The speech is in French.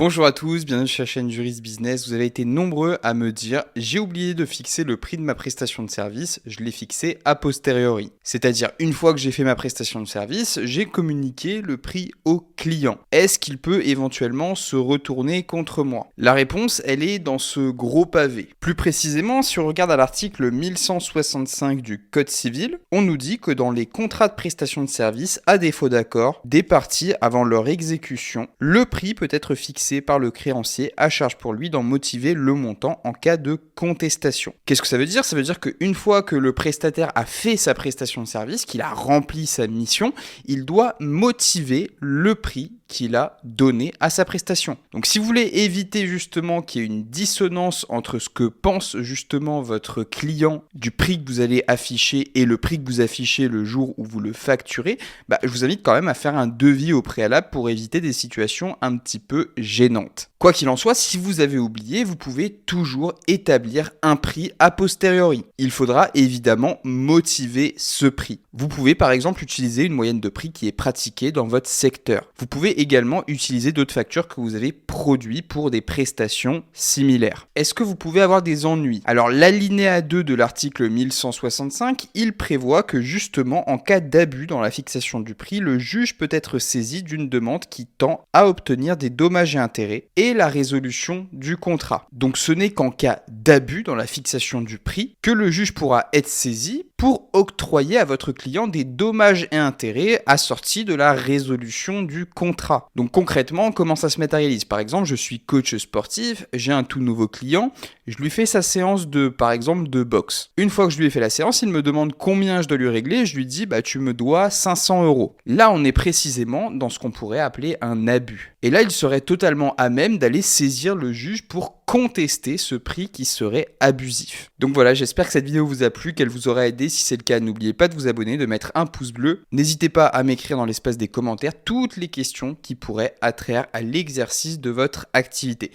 Bonjour à tous, bienvenue sur la chaîne Juris Business. Vous avez été nombreux à me dire « J'ai oublié de fixer le prix de ma prestation de service, je l'ai fixé a posteriori ». C'est-à-dire, une fois que j'ai fait ma prestation de service, j'ai communiqué le prix au client. Est-ce qu'il peut éventuellement se retourner contre moi? La réponse, elle est dans ce gros pavé. Plus précisément, si on regarde à l'article 1165 du Code civil, on nous dit que dans les contrats de prestation de service, à défaut d'accord, des parties avant leur exécution, le prix peut être fixé par le créancier à charge pour lui d'en motiver le montant en cas de contestation. Qu'est-ce que ça veut dire? Ça veut dire qu'une fois que le prestataire a fait sa prestation de service, qu'il a rempli sa mission, il doit motiver le prix qu'il a donné à sa prestation. Donc si vous voulez éviter justement qu'il y ait une dissonance entre ce que pense justement votre client du prix que vous allez afficher et le prix que vous affichez le jour où vous le facturez, je vous invite quand même à faire un devis au préalable pour éviter des situations un petit peu gênantes. Quoi qu'il en soit, si vous avez oublié, vous pouvez toujours établir un prix a posteriori. Il faudra évidemment motiver ce prix. Vous pouvez par exemple utiliser une moyenne de prix qui est pratiquée dans votre secteur. Vous pouvez également utiliser d'autres factures que vous avez produites pour des prestations similaires. Est-ce que vous pouvez avoir des ennuis? Alors l'alinéa 2 de l'article 1165, il prévoit que justement en cas d'abus dans la fixation du prix, le juge peut être saisi d'une demande qui tend à obtenir des dommages et intérêts et la résolution du contrat. Donc ce n'est qu'en cas d'abus dans la fixation du prix que le juge pourra être saisi pour octroyer à votre client des dommages et intérêts assortis de la résolution du contrat. Donc concrètement, comment ça se matérialise? Par exemple, je suis coach sportif, j'ai un tout nouveau client, je lui fais sa séance par exemple, de boxe. Une fois que je lui ai fait la séance, il me demande combien je dois lui régler, je lui dis, tu me dois 500 euros. Là, on est précisément dans ce qu'on pourrait appeler un abus. Et là, il serait totalement à même d'aller saisir le juge pour contester ce prix qui serait abusif. Donc voilà, j'espère que cette vidéo vous a plu, qu'elle vous aura aidé. Si c'est le cas, n'oubliez pas de vous abonner, de mettre un pouce bleu. N'hésitez pas à m'écrire dans l'espace des commentaires toutes les questions qui pourraient attraire à l'exercice de votre activité.